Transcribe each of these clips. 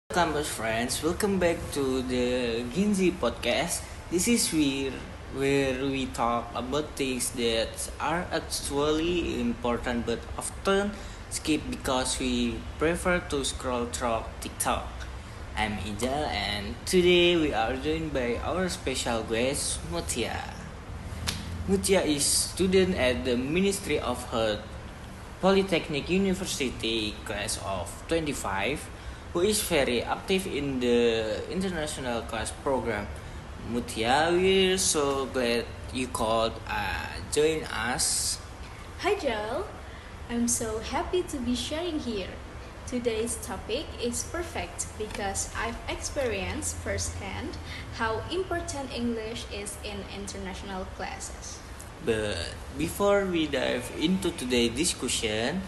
campus friends, welcome back to the Ginzi podcast. This is where we talk about things that are actually important but often skip because we prefer to scroll through TikTok. I'm Ijal and today we are joined by our special guest Mutia. Mutia is student at the Ministry of Health Polytechnic University class of 25 who is very active in the international class program. Mutia, we're so glad you called join us. Hi Joel, I'm so happy to be sharing here. Today's topic is perfect because I've experienced firsthand how important English is in international classes. But before we dive into today's discussion,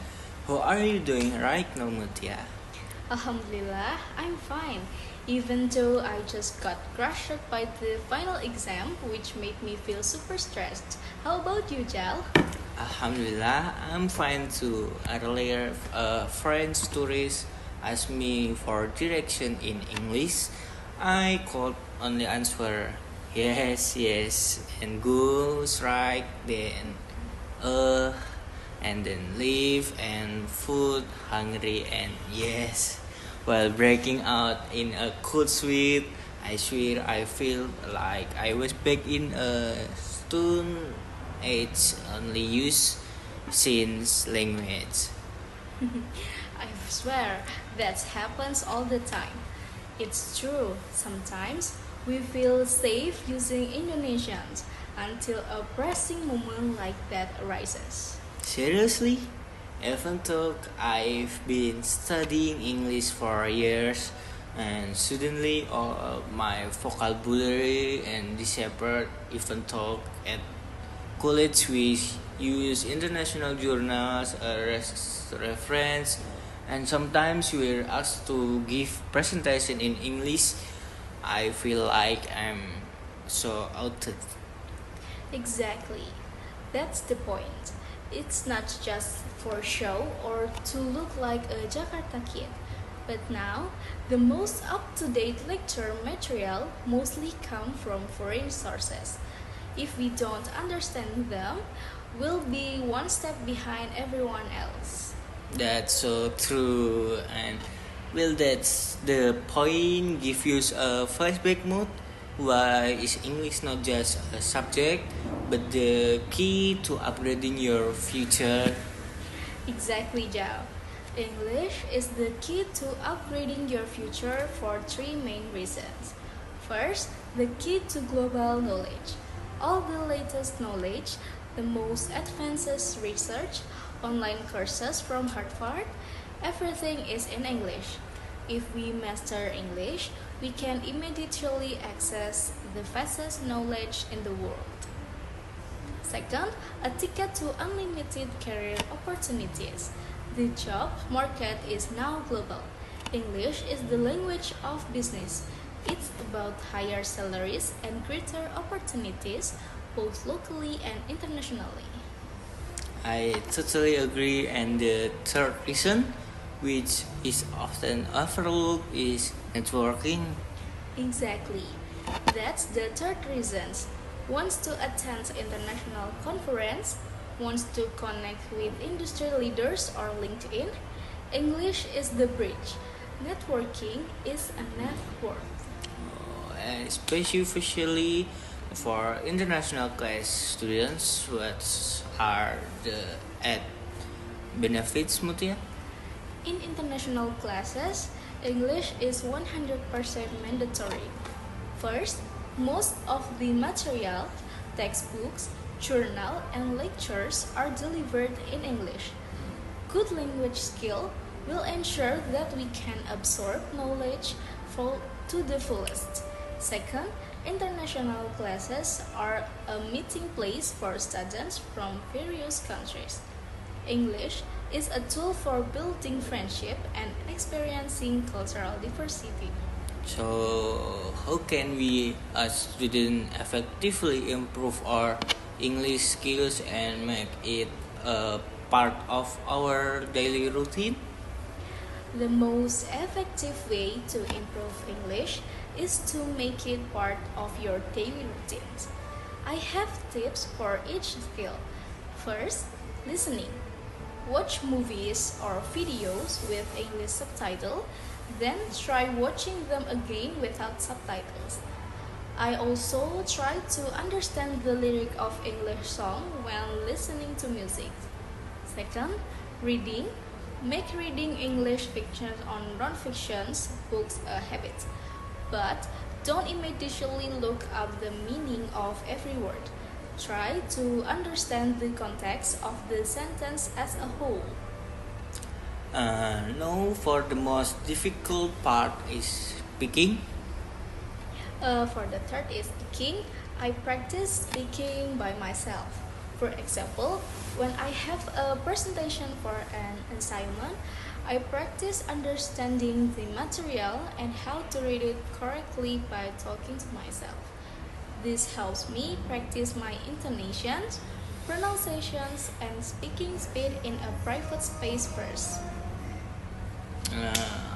how are you doing right now, Mutia? Alhamdulillah, I'm fine, even though I just got crushed by the final exam, which made me feel super stressed. How about you, Jal? Alhamdulillah, I'm fine too. Earlier, a French tourist asked me for direction in English. I could only answer yes, yes, and goes right, then uh, and then leave, and food, hungry, and yes. While breaking out in a cold sweat, I swear I feel like I was back in a stone age only use since language. I swear that happens all the time. It's true, sometimes we feel safe using Indonesians until a pressing moment like that arises. Seriously? Even though I've been studying English for years and suddenly all of my vocabulary and disappeared even though at college we use international journals as reference and sometimes we're asked to give presentation in English. I feel like I'm so outed. Exactly. That's the point. It's not just for show or to look like a Jakarta kid. But now, the most up-to-date lecture material mostly come from foreign sources. If we don't understand them, we'll be one step behind everyone else. That's so true. And well, that's the point. Give you a flashback mode. Why is English not just a subject, but the key to upgrading your future? Exactly, Jao. English is the key to upgrading your future for three main reasons. First, the key to global knowledge. All the latest knowledge, the most advanced research, online courses from Harvard, everything is in English. If we master English, we can immediately access the vastest knowledge in the world. Second, a ticket to unlimited career opportunities. The job market is now global. English is the language of business. It's about higher salaries and greater opportunities both locally and internationally. I totally agree. And the third reason, which is often overlooked, is networking. Exactly. That's the third reason. Wants to attend international conference, wants to connect with industry leaders or LinkedIn. English is the bridge. Networking is a network. Especially for international class students, what are the add benefits, Mutia? In international classes, English is 100% mandatory. First, most of the material, textbooks, journal, and lectures are delivered in English. Good language skill will ensure that we can absorb knowledge to the fullest. Second, international classes are a meeting place for students from various countries. English is a tool for building friendship and experiencing cultural diversity. So, how can we as students effectively improve our English skills and make it a part of our daily routine? The most effective way to improve English is to make it part of your daily routines. I have tips for each skill. First, listening. Watch movies or videos with English subtitle, then try watching them again without subtitles. I also try to understand the lyric of English song when listening to music. Second, reading. Make reading English fiction or non-fictions books a habit. But don't immediately look up the meaning of every word. Try to understand the context of the sentence as a whole. Now for the most difficult part is speaking. For the third is speaking. I practice speaking by myself. For example, when I have a presentation for an assignment, I practice understanding the material and how to read it correctly by talking to myself. This helps me practice my intonations, pronunciations, and speaking speed in a private space first.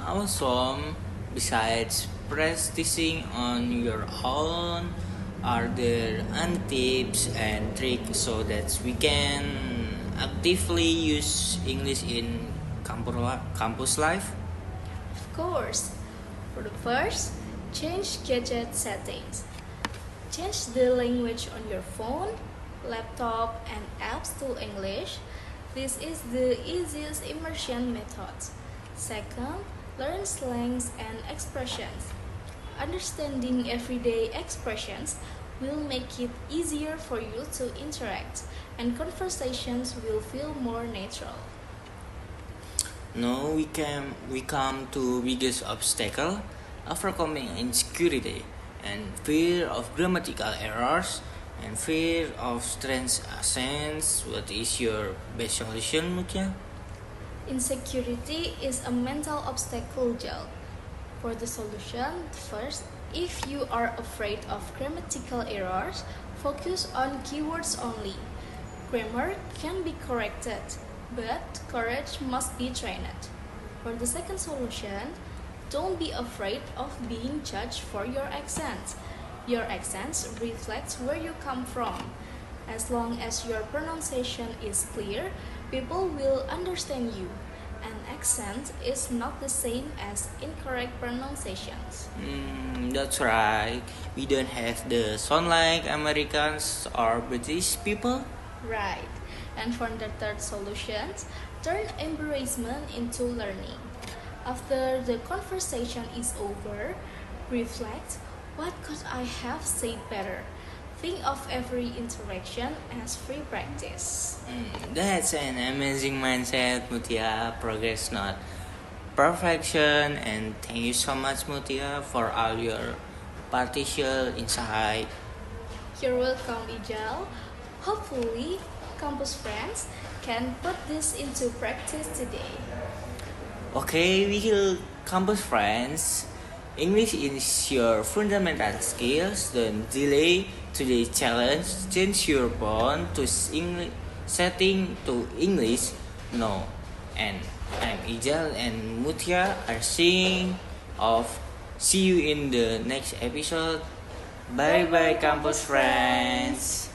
Also, besides practicing on your own, are there any tips and tricks so that we can actively use English in campus life? Of course, for the first, change gadget settings. Change the language on your phone, laptop, and apps to English. This is the easiest immersion method. Second, learn slangs and expressions. Understanding everyday expressions will make it easier for you to interact, and conversations will feel more natural. Now we come to biggest obstacle, overcoming insecurity and fear of grammatical errors and fear of strange accents. What is your best solution, Mutia? Insecurity is a mental obstacle, Jal. For the solution, first, if you are afraid of grammatical errors, focus on keywords only. Grammar can be corrected, but courage must be trained. For the second solution, don't be afraid of being judged for your accent. Your accents reflect where you come from. As long as your pronunciation is clear, people will understand you. An accent is not the same as incorrect pronunciations. That's right. We don't have the sound like Americans or British people. Right. And for the third solution, turn embarrassment into learning. After the conversation is over, reflect, what could I have said better? Think of every interaction as free practice. That's an amazing mindset, Mutia. Progress, not perfection. And thank you so much, Mutia, for all your partial insight. You're welcome, Ijal. Hopefully, campus friends can put this into practice today. Okay, we will campus friends. English is your fundamental skills. Don't delay today's challenge. Change your bond to setting to English. No. And I'm Ijal and Mutia are saying off. See you in the next episode. Bye bye, campus friends.